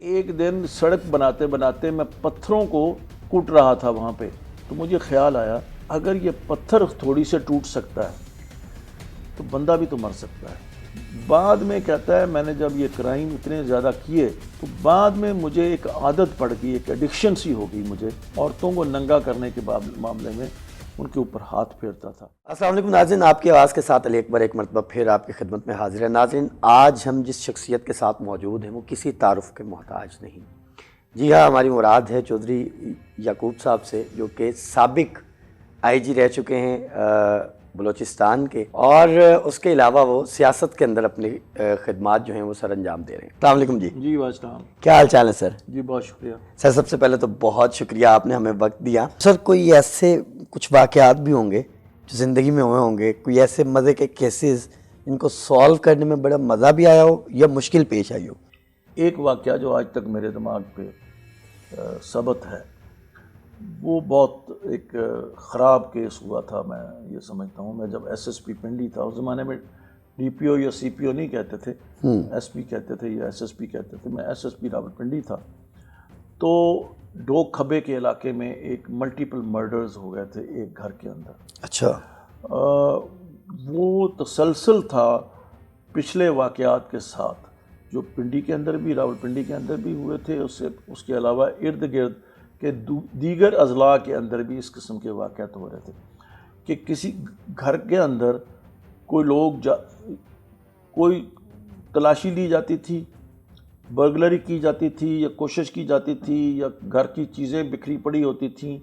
ایک دن سڑک بناتے بناتے میں پتھروں کو کوٹ رہا تھا وہاں پہ، تو مجھے خیال آیا اگر یہ پتھر تھوڑی سے ٹوٹ سکتا ہے تو بندہ بھی تو مر سکتا ہے۔ بعد میں کہتا ہے میں نے جب یہ کرائم اتنے زیادہ کیے تو بعد میں مجھے ایک عادت پڑ گئی، ایک ایڈکشن سی ہو گئی مجھے، عورتوں کو ننگا کرنے کے معاملے میں ان کے اوپر ہاتھ پھیرتا تھا۔ السلام علیکم ناظرین، آپ کی آواز کے ساتھ علی اکبر ایک مرتبہ پھر آپ کی خدمت میں حاضر ہے۔ ناظرین، آج ہم جس شخصیت کے ساتھ موجود ہیں وہ کسی تعارف کے محتاج نہیں۔ جی ہاں، ہماری مراد ہے چودھری یعقوب صاحب سے، جو کہ سابق آئی جی رہ چکے ہیں بلوچستان کے، اور اس کے علاوہ وہ سیاست کے اندر اپنی خدمات جو ہیں وہ سر انجام دے رہے ہیں۔ السلام علیکم جی۔ جی واسطام، کیا حال چال ہے سر؟ جی بہت شکریہ سر۔ سب سے پہلے تو بہت شکریہ، آپ نے ہمیں وقت دیا۔ سر، کوئی ایسے کچھ واقعات بھی ہوں گے جو زندگی میں ہوئے ہوں گے، کوئی ایسے مزے کے کیسز جن کو سالو کرنے میں بڑا مزہ بھی آیا ہو یا مشکل پیش آئی ہو؟ ایک واقعہ جو آج تک میرے دماغ پہ ثبت ہے، وہ بہت ایک خراب کیس ہوا تھا، میں یہ سمجھتا ہوں۔ میں جب ایس ایس پی پنڈی تھا، اس زمانے میں ڈی پی او یا سی پی او نہیں کہتے تھے، ایس پی کہتے تھے یا ایس ایس پی کہتے تھے۔ میں ایس ایس پی راولپنڈی تھا، تو ڈوک کھبے کے علاقے میں ایک ملٹیپل مرڈرز ہو گئے تھے ایک گھر کے اندر۔ اچھا۔ وہ تسلسل تھا پچھلے واقعات کے ساتھ، جو پنڈی کے اندر بھی، راولپنڈی کے اندر بھی ہوئے تھے، اس کے علاوہ ارد گرد کے دیگر اضلاع کے اندر بھی اس قسم کے واقعات ہو رہے تھے کہ کسی گھر کے اندر کوئی تلاشی لی جاتی تھی، برگلری کی جاتی تھی یا کوشش کی جاتی تھی، یا گھر کی چیزیں بکھری پڑی ہوتی تھیں،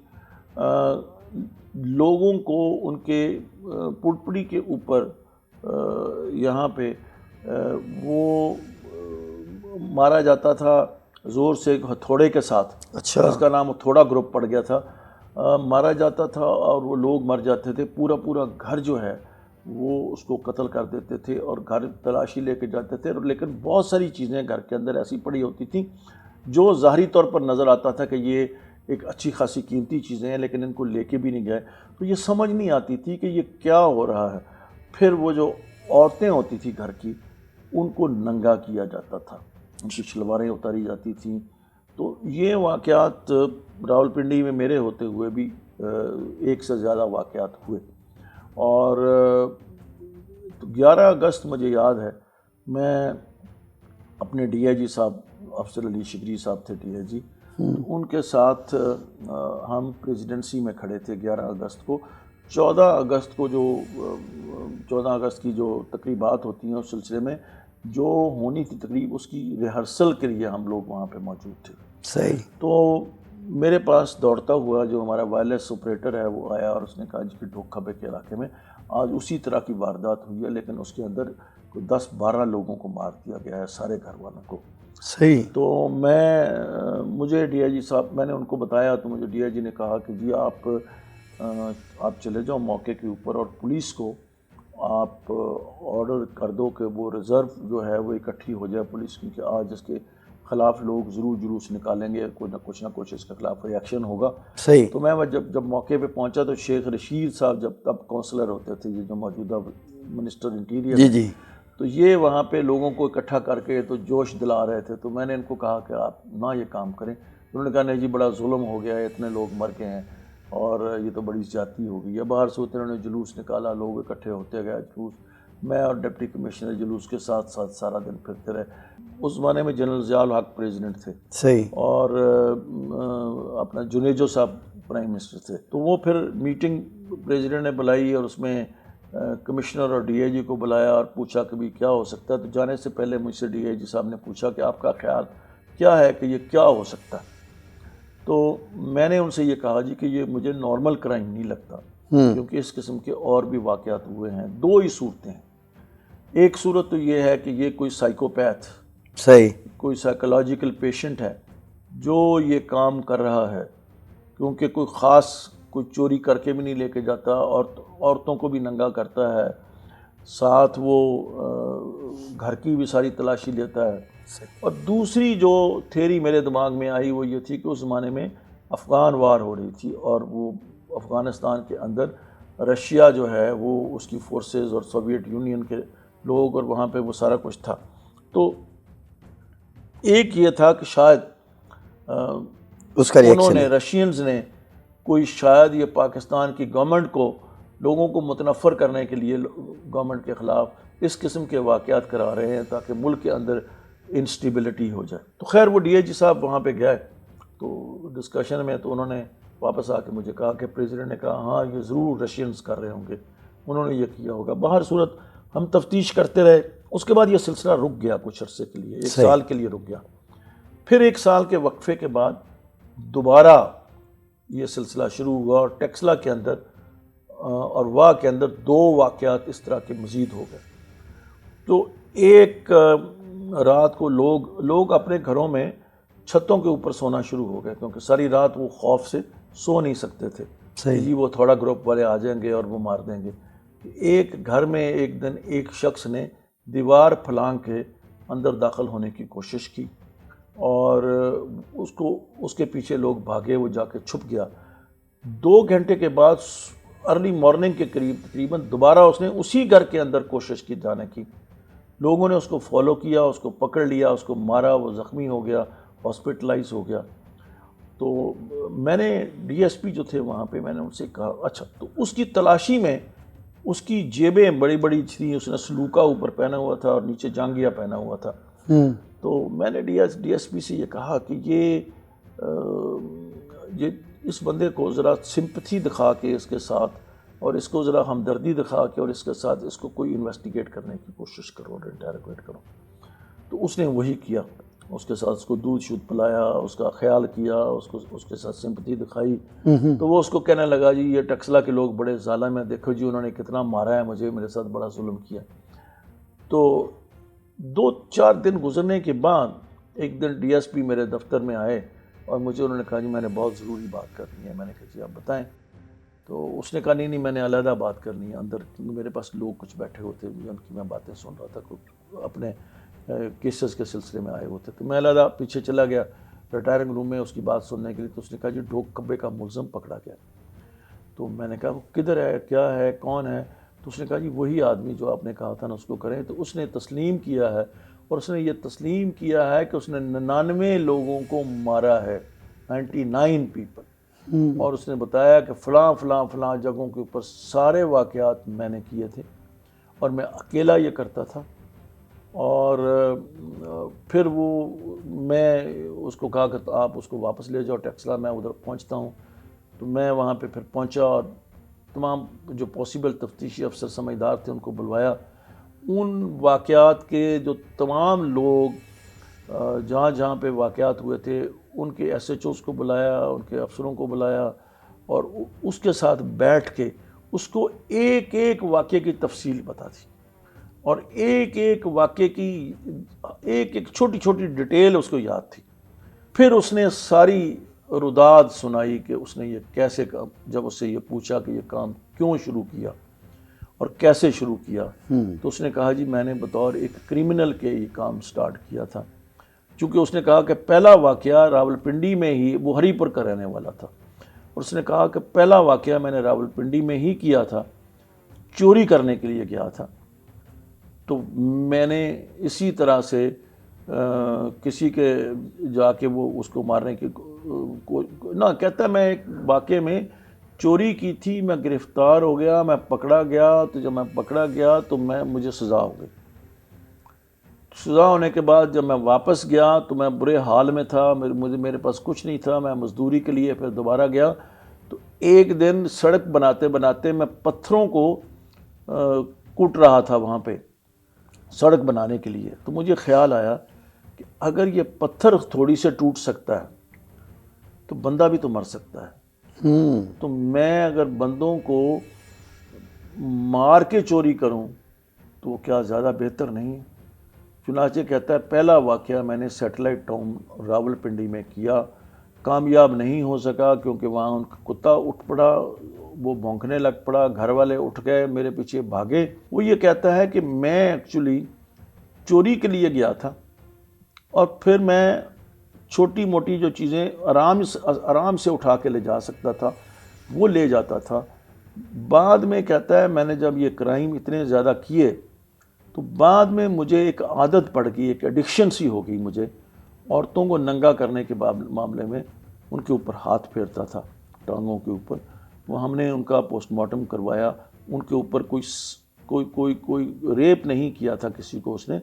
لوگوں کو ان کے پڑپڑی کے اوپر یہاں پہ وہ مارا جاتا تھا زور سے ہتھوڑے کے ساتھ۔ اچھا۔ جس کا نام ہتھوڑا گروپ پڑ گیا تھا، مارا جاتا تھا اور وہ لوگ مر جاتے تھے۔ پورا گھر جو ہے وہ اس کو قتل کر دیتے تھے اور گھر تلاشی لے کے جاتے تھے، لیکن بہت ساری چیزیں گھر کے اندر ایسی پڑی ہوتی تھیں جو ظاہری طور پر نظر آتا تھا کہ یہ ایک اچھی خاصی قیمتی چیزیں ہیں، لیکن ان کو لے کے بھی نہیں گئے، تو یہ سمجھ نہیں آتی تھی کہ یہ کیا ہو رہا ہے۔ پھر وہ جو عورتیں ہوتی تھیں گھر کی، ان کو ننگا کیا جاتا تھا، ان کی شلواریں اتاری جاتی تھیں۔ تو یہ واقعات راولپنڈی میں میرے ہوتے ہوئے بھی ایک سے زیادہ واقعات ہوئے۔ اور 11 اگست مجھے یاد ہے، میں اپنے ڈی آئی جی صاحب، افسر علی شکری صاحب تھے ڈی آئی جی، ان کے ساتھ ہم پریزیڈنسی میں کھڑے تھے 11 اگست کو۔ 14 اگست کو جو 14 اگست کی جو تقریبات ہوتی ہیں اس سلسلے میں جو ہونی تھی تقریب، اس کی ریہرسل کے لیے ہم لوگ وہاں پہ موجود تھے۔ صحیح۔ تو میرے پاس دوڑتا ہوا جو ہمارا وائرلیس آپریٹر ہے وہ آیا اور اس نے کہا جی کہ ڈوک کھبے کے علاقے میں آج اسی طرح کی واردات ہوئی ہے، لیکن اس کے اندر 10-12 لوگوں کو مار دیا گیا ہے، سارے گھر والوں کو۔ صحیح۔ تو مجھے ڈی آئی جی صاحب، میں نے ان کو بتایا تو مجھے ڈی آئی جی نے کہا کہ جی آپ چلے جاؤ موقع کے اوپر اور پولیس کو آپ آرڈر کر دو کہ وہ ریزرو جو ہے وہ اکٹھی ہو جائے پولیس کی، کہ آج اس کے خلاف لوگ ضرور جلوس نکالیں گے، کوئی نہ کچھ اس کے خلاف ری ایکشن ہوگا۔ صحیح۔ تو میں جب موقع پہ پہنچا تو شیخ رشید صاحب جب تب کونسلر ہوتے تھے، جو موجودہ منسٹر انٹیریئر، جی جی، تو یہ وہاں پہ لوگوں کو اکٹھا کر کے تو جوش دلا رہے تھے۔ تو میں نے ان کو کہا کہ آپ نہ یہ کام کریں۔ انہوں نے کہا نہیں جی بڑا ظلم ہو گیا ہے، اتنے لوگ مر گئے ہیں اور یہ تو بڑی زیادتی ہو گئی ہے۔ باہر سے انہوں نے جلوس نکالا، لوگ اکٹھے ہوتے گئے، جلوس میں اور ڈپٹی کمشنر جلوس کے ساتھ سارا دن پھرتے رہے۔ اس زمانے میں جنرل ضیاء الحق پریزیڈنٹ تھے، صحیح، اور اپنا جنیجو صاحب پرائم منسٹر تھے۔ تو وہ پھر میٹنگ پریزیڈنٹ نے بلائی اور اس میں کمشنر اور ڈی آئی جی کو بلایا اور پوچھا کہ بھی کیا ہو سکتا ہے۔ تو جانے سے پہلے مجھ سے ڈی آئی جی صاحب نے پوچھا کہ آپ کا خیال کیا ہے کہ یہ کیا ہو سکتا ہے؟ تو میں نے ان سے یہ کہا جی کہ یہ مجھے نارمل کرائم نہیں لگتا، کیونکہ اس قسم کے اور بھی واقعات ہوئے ہیں۔ دو ہی صورتیں ہیں، ایک صورت تو یہ ہے کہ یہ کوئی سائیکوپیتھ، صحیح، کوئی سائیکولوجیکل پیشنٹ ہے جو یہ کام کر رہا ہے، کیونکہ کوئی چوری کر کے بھی نہیں لے کے جاتا، اور عورتوں کو بھی ننگا کرتا ہے، ساتھ وہ گھر کی بھی ساری تلاشی لیتا ہے۔ اور دوسری جو تھیری میرے دماغ میں آئی وہ یہ تھی کہ اس زمانے میں افغان وار ہو رہی تھی اور وہ افغانستان کے اندر رشیا جو ہے وہ اس کی فورسز اور سوویٹ یونین کے لوگ، اور وہاں پہ وہ سارا کچھ تھا۔ تو ایک یہ تھا کہ شاید اس کا انہوں ریئیکشن نے رشینز نے کوئی شاید یہ پاکستان کی گورنمنٹ کو لوگوں کو متنفر کرنے کے لیے گورنمنٹ کے خلاف اس قسم کے واقعات کرا رہے ہیں تاکہ ملک کے اندر انسٹیبلٹی ہو جائے. تو خیر وہ ڈی اے جی صاحب وہاں پہ گئے تو ڈسکشن میں تو انہوں نے واپس آ کے مجھے کہا کہ پریزیڈنٹ نے کہا ہاں یہ ضرور رشینز کر رہے ہوں گے, انہوں نے یہ کیا ہوگا. بہر صورت ہم تفتیش کرتے رہے. اس کے بعد یہ سلسلہ رک گیا کچھ عرصے کے لیے, ایک سال کے لیے رک گیا. پھر ایک سال کے وقفے کے بعد دوبارہ یہ سلسلہ شروع ہوا اور ٹیکسلا کے اندر اور واہ کے اندر 2 واقعات اس طرح کے مزید ہو گئے. تو ایک رات کو لوگ اپنے گھروں میں چھتوں کے اوپر سونا شروع ہو گئے کیونکہ ساری رات وہ خوف سے سو نہیں سکتے تھے کہ جی وہ تھوڑا گروپ والے آ جائیں گے اور وہ مار دیں گے. ایک گھر میں ایک دن ایک شخص نے دیوار پھلانگ کے اندر داخل ہونے کی کوشش کی اور اس کے پیچھے لوگ بھاگے, وہ جا کے چھپ گیا. 2 گھنٹے کے بعد ارلی مارننگ کے قریب تقریباً دوبارہ اس نے اسی گھر کے اندر کوشش کی جانے کی. لوگوں نے اس کو فالو کیا, اس کو پکڑ لیا, اس کو مارا, وہ زخمی ہو گیا, ہاسپٹلائز ہو گیا. تو میں نے ڈی ایس پی جو تھے وہاں پہ میں نے ان سے کہا اچھا, تو اس کی تلاشی میں اس کی جیبیں بڑی بڑی تھیں, اس نے سلوکا اوپر پہنا ہوا تھا اور نیچے جانگیا پہنا ہوا تھا. تو میں نے ڈی ایس پی سے یہ کہا کہ یہ اس بندے کو ذرا سمپتھی دکھا کے اس کے ساتھ اور اس کو ذرا ہمدردی دکھا کے اور اس کے ساتھ اس کو کوئی انویسٹیگیٹ کرنے کی کوشش کرو اور انٹیروگیٹ کرو. تو اس نے وہی کیا, اس کے ساتھ اس کو دودھ شودھ پلایا, اس کا خیال کیا, اس کے ساتھ سمپتھی دکھائی. تو وہ اس کو کہنے لگا جی یہ ٹیکسلا کے لوگ بڑے ظالم ہیں, دیکھو جی انہوں نے کتنا مارا ہے مجھے, میرے ساتھ بڑا ظلم کیا. تو 2-4 دن گزرنے کے بعد ایک دن ڈی ایس پی میرے دفتر میں آئے اور مجھے انہوں نے کہا جی میں نے بہت ضروری بات کرنی ہے. میں نے کہا جی آپ بتائیں. تو اس نے کہا نہیں میں نے علیحدہ بات کرنی ہے اندر, کیونکہ میرے پاس لوگ کچھ بیٹھے ہوتے ان کی میں باتیں سن رہا تھا, اپنے کیسز کے سلسلے میں آئے ہوتے. تو میں علیحدہ پیچھے چلا گیا ریٹائرنگ روم میں اس کی بات سننے کے لیے. تو اس نے کہا جی ڈھوک کبے کا ملزم پکڑا گیا. تو میں نے کہا وہ کدھر ہے, کیا ہے, کون ہے؟ تو اس نے کہا جی وہی آدمی جو آپ نے کہا تھا نا اس کو کریں. تو اس نے تسلیم کیا ہے اور اس نے یہ تسلیم کیا ہے کہ اس نے 99 لوگوں کو مارا ہے, 99 پیپل. اور اس نے بتایا کہ فلاں فلاں فلاں جگہوں کے اوپر سارے واقعات میں نے کیے تھے اور میں اکیلا یہ کرتا تھا. اور پھر میں اس کو کہا کہ آپ اس کو واپس لے جاؤ ٹیکسلا, میں ادھر پہنچتا ہوں. تو میں وہاں پہ پھر پہنچا اور تمام جو پاسبل تفتیشی افسر سمجھدار تھے ان کو بلوایا. ان واقعات کے جو تمام لوگ جہاں جہاں پہ واقعات ہوئے تھے ان کے ایس ایچ اوز کو بلایا, ان کے افسروں کو بلایا اور اس کے ساتھ بیٹھ کے اس کو ایک ایک واقعے کی تفصیل بتا دی اور ایک ایک واقعے کی ایک ایک چھوٹی چھوٹی ڈیٹیل اس کو یاد تھی. پھر اس نے ساری روداد سنائی کہ اس نے یہ کیسے کام, جب اس سے یہ پوچھا کہ یہ کام کیوں شروع کیا اور کیسے شروع کیا, تو اس نے کہا جی میں نے بطور ایک کرمنل کے یہ کام سٹارٹ کیا تھا. چونکہ اس نے کہا کہ پہلا واقعہ راولپنڈی میں ہی, وہ ہری پور کا رہنے والا تھا, اور اس نے کہا کہ پہلا واقعہ میں نے راولپنڈی میں ہی کیا تھا, چوری کرنے کے لیے گیا تھا. تو میں نے اسی طرح سے کسی کے جا کے وہ اس کو مارنے کی نہ کہتا, میں ایک واقعے میں چوری کی تھی, میں گرفتار ہو گیا, میں پکڑا گیا. تو جب میں پکڑا گیا تو مجھے سزا ہو گئی. سزا ہونے کے بعد جب میں واپس گیا تو میں برے حال میں تھا, میرے پاس کچھ نہیں تھا. میں مزدوری کے لیے پھر دوبارہ گیا. تو ایک دن سڑک بناتے بناتے میں پتھروں کو کوٹ رہا تھا وہاں پہ سڑک بنانے کے لیے. تو مجھے خیال آیا کہ اگر یہ پتھر تھوڑی سے ٹوٹ سکتا ہے تو بندہ بھی تو مر سکتا ہے. تو میں اگر بندوں کو مار کے چوری کروں تو وہ کیا زیادہ بہتر نہیں؟ چنانچہ کہتا ہے پہلا واقعہ میں نے سیٹلائٹ ٹاؤن راولپنڈی میں کیا, کامیاب نہیں ہو سکا کیونکہ وہاں ان کا کتا اٹھ پڑا, وہ بھونکنے لگ پڑا, گھر والے اٹھ گئے, میرے پیچھے بھاگے. وہ یہ کہتا ہے کہ میں ایکچولی چوری کے لیے گیا تھا اور پھر میں چھوٹی موٹی جو چیزیں آرام سے اٹھا کے لے جا سکتا تھا وہ لے جاتا تھا. بعد میں کہتا ہے میں نے جب یہ کرائم اتنے زیادہ کیے تو بعد میں مجھے ایک عادت پڑ گئی, ایک ایڈکشن سی ہو گئی مجھے, عورتوں کو ننگا کرنے کے معاملے میں ان کے اوپر ہاتھ پھیرتا تھا، ٹانگوں کے اوپر. وہ ہم نے ان کا پوسٹ مارٹم کروایا. ان کے اوپر کوئی ریپ نہیں کیا تھا کسی کو اس نے،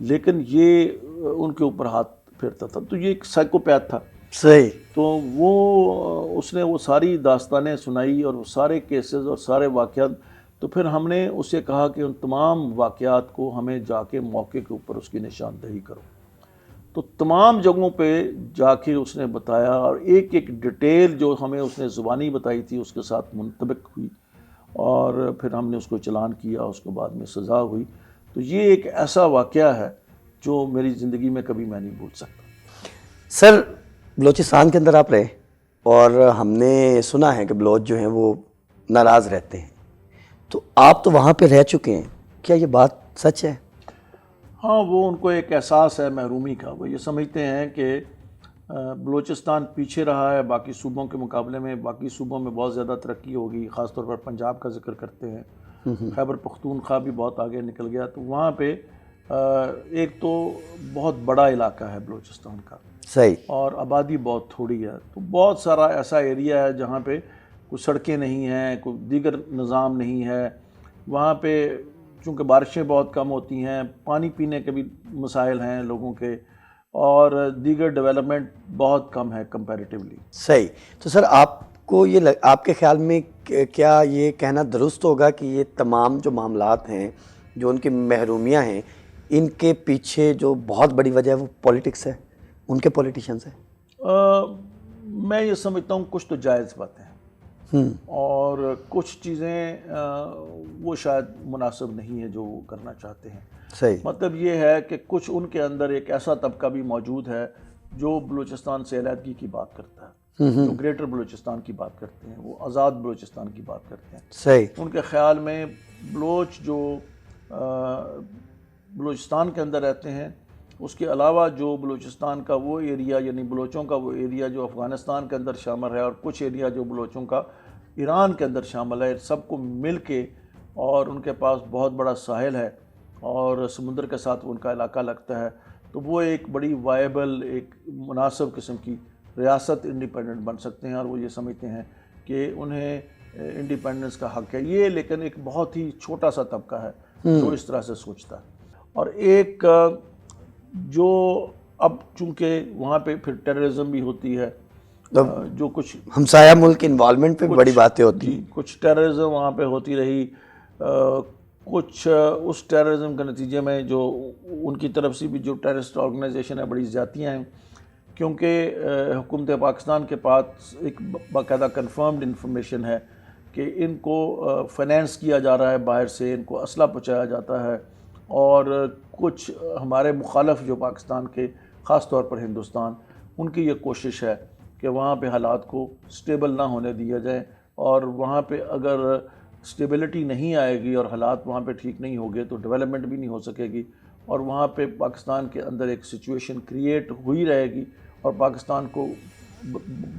لیکن یہ ان کے اوپر ہاتھ پھیرتا تھا. تو یہ ایک سائیکوپیتھ تھا. صحیح. تو اس نے وہ ساری داستانیں سنائی اور وہ سارے کیسز اور سارے واقعات. تو پھر ہم نے اسے کہا کہ ان تمام واقعات کو ہمیں جا کے موقع کے اوپر اس کی نشاندہی کرو. تو تمام جگہوں پہ جا کے اس نے بتایا، اور ایک ایک ڈیٹیل جو ہمیں اس نے زبانی بتائی تھی اس کے ساتھ منطبق ہوئی، اور پھر ہم نے اس کو چلان کیا، اس کو بعد میں سزا ہوئی. تو یہ ایک ایسا واقعہ ہے جو میری زندگی میں کبھی میں نہیں بھول سکتا. سر، بلوچستان کے اندر آپ رہے اور ہم نے سنا ہے کہ بلوچ جو ہیں وہ ناراض رہتے ہیں، تو آپ تو وہاں پہ رہ چکے ہیں، کیا یہ بات سچ ہے؟ ہاں، وہ ان کو ایک احساس ہے محرومی کا. وہ یہ سمجھتے ہیں کہ بلوچستان پیچھے رہا ہے باقی صوبوں کے مقابلے میں. باقی صوبوں میں بہت زیادہ ترقی ہوگی، خاص طور پر پنجاب کا ذکر کرتے ہیں. خیبر پختونخوا بھی بہت آگے نکل گیا. تو وہاں پہ ایک تو بہت بڑا علاقہ ہے بلوچستان کا، صحیح، اور آبادی بہت تھوڑی ہے. تو بہت سارا ایسا ایریا ہے جہاں پہ کوئی سڑکیں نہیں ہیں، کوئی دیگر نظام نہیں ہے. وہاں پہ چونکہ بارشیں بہت کم ہوتی ہیں، پانی پینے کے بھی مسائل ہیں لوگوں کے، اور دیگر ڈیولپمنٹ بہت کم ہے کمپیریٹیولی. صحیح. تو سر، آپ کو یہ آپ کے خیال میں کیا یہ کہنا درست ہوگا کہ یہ تمام جو معاملات ہیں، جو ان کی محرومیاں ہیں، ان کے پیچھے جو بہت بڑی وجہ ہے وہ پولیٹکس ہے، ان کے پولیٹیشنز ہیں؟ میں یہ سمجھتا ہوں کچھ تو جائز باتیں ہیں، اور کچھ چیزیں وہ شاید مناسب نہیں ہے جو وہ کرنا چاہتے ہیں. صحیح. مطلب یہ ہے کہ کچھ ان کے اندر ایک ایسا طبقہ بھی موجود ہے جو بلوچستان سے علیحدگی کی بات کرتا ہے، جو گریٹر بلوچستان کی بات کرتے ہیں، وہ آزاد بلوچستان کی بات کرتے ہیں. صحیح. ان کے خیال میں بلوچ جو بلوچستان کے اندر رہتے ہیں، اس کے علاوہ جو بلوچستان کا وہ ایریا، یعنی بلوچوں کا وہ ایریا جو افغانستان کے اندر شامل ہے، اور کچھ ایریا جو بلوچوں کا ایران کے اندر شامل ہے، سب کو مل کے، اور ان کے پاس بہت بڑا ساحل ہے اور سمندر کے ساتھ ان کا علاقہ لگتا ہے. تو وہ ایک بڑی وائبل، ایک مناسب قسم کی ریاست انڈیپینڈنٹ بن سکتے ہیں، اور وہ یہ سمجھتے ہیں کہ انہیں انڈیپینڈنس کا حق ہے. یہ لیکن ایک بہت ہی چھوٹا سا طبقہ ہے جو اس طرح سے سوچتا ہے. اور ایک جو اب چونکہ وہاں پہ پھر ٹیررزم بھی ہوتی ہے، جو کچھ ہمسایہ ملک انوالومنٹ پہ بڑی باتیں ہوتی ہیں. کچھ ٹیررزم وہاں پہ ہوتی رہی. کچھ اس ٹیررزم کے نتیجے میں جو ان کی طرف سے بھی جو ٹیررسٹ آرگنائزیشن ہے بڑی زیادتیاں ہیں، کیونکہ حکومت پاکستان کے پاس ایک باقاعدہ کنفرمڈ انفارمیشن ہے کہ ان کو فائنینس کیا جا رہا ہے باہر سے، ان کو اسلحہ پہنچایا جاتا ہے. اور کچھ ہمارے مخالف جو پاکستان کے، خاص طور پر ہندوستان، ان کی یہ کوشش ہے کہ وہاں پہ حالات کو سٹیبل نہ ہونے دیا جائے، اور وہاں پہ اگر سٹیبلٹی نہیں آئے گی اور حالات وہاں پہ ٹھیک نہیں ہوگے تو ڈیولپمنٹ بھی نہیں ہو سکے گی، اور وہاں پہ پاکستان کے اندر ایک سچویشن کریٹ ہوئی رہے گی، اور پاکستان کو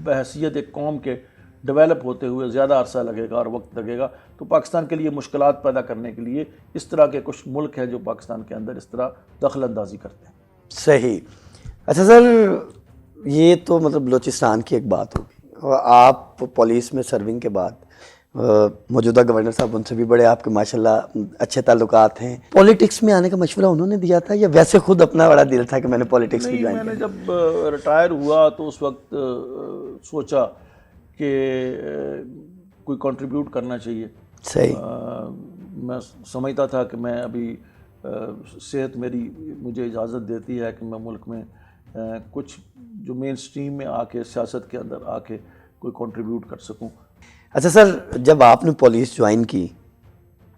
بحیثیت ایک قوم کے ڈیولپ ہوتے ہوئے زیادہ عرصہ لگے گا اور وقت لگے گا. تو پاکستان کے لیے مشکلات پیدا کرنے کے لیے اس طرح کے کچھ ملک ہیں جو پاکستان کے اندر اس طرح دخل اندازی کرتے ہیں. صحیح. اچھا سر، یہ تو مطلب بلوچستان کی ایک بات ہوگی، اور آپ پولیس میں سرونگ کے بعد موجودہ گورنر صاحب ان سے بھی بڑے آپ کے ماشاءاللہ اچھے تعلقات ہیں. پولیٹکس میں آنے کا مشورہ انہوں نے دیا تھا یا ویسے خود اپنا بڑا دل تھا کہ میں نے پولیٹکس بھی جوائن کیا؟ میں نے جب ریٹائر ہوا تو اس وقت سوچا کہ کوئی کنٹریبیوٹ کرنا چاہیے. صحیح. میں سمجھتا تھا کہ میں ابھی صحت میری مجھے اجازت دیتی ہے کہ میں ملک میں کچھ جو مین سٹریم میں آ کے، سیاست کے اندر آ کے کوئی کنٹریبیوٹ کر سکوں. اچھا سر، جب آپ نے پولیس جوائن کی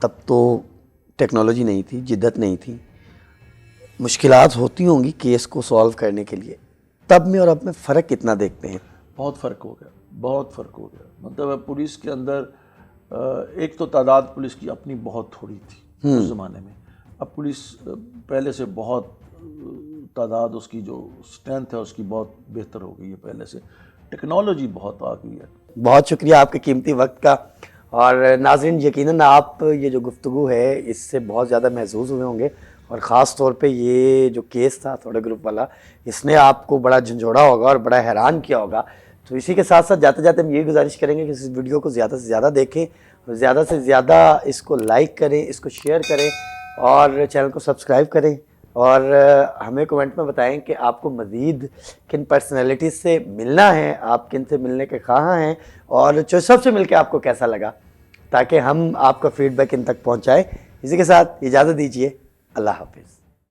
تب تو ٹیکنالوجی نہیں تھی، جدت نہیں تھی، مشکلات ہوتی ہوں گی کیس کو سالو کرنے کے لیے، تب میں اور اب میں فرق کتنا دیکھتے ہیں؟ بہت فرق ہو گیا، بہت فرق ہو گیا. مطلب پولیس کے اندر ایک تو تعداد پولیس کی اپنی بہت تھوڑی تھی اس زمانے میں. اب پولیس پہلے سے بہت تعداد، اس کی جو اسٹرینتھ ہے اس کی بہت بہتر ہو گئی ہے پہلے سے. ٹیکنالوجی بہت آ گئی ہے. بہت شکریہ آپ کے قیمتی وقت کا. اور ناظرین، یقیناً آپ یہ جو گفتگو ہے اس سے بہت زیادہ محظوظ ہوئے ہوں گے، اور خاص طور پہ یہ جو کیس تھا تھوڑے گروپ والا، اس نے آپ کو بڑا جھنجھوڑا ہوگا اور بڑا حیران کیا ہوگا. تو اسی کے ساتھ ساتھ جاتے جاتے ہم یہ گزارش کریں گے کہ اس ویڈیو کو زیادہ سے زیادہ دیکھیں، اور زیادہ سے زیادہ اس کو لائک کریں، اس کو شیئر کریں اور چینل کو سبسکرائب کریں، اور ہمیں کمنٹ میں بتائیں کہ آپ کو مزید کن پرسنالٹیز سے ملنا ہے، آپ کن سے ملنے کے خواہاں ہیں، اور سب سے مل کے آپ کو کیسا لگا، تاکہ ہم آپ کا فیڈ بیک ان تک پہنچائیں. اسی کے ساتھ اجازت دیجیے. اللہ حافظ.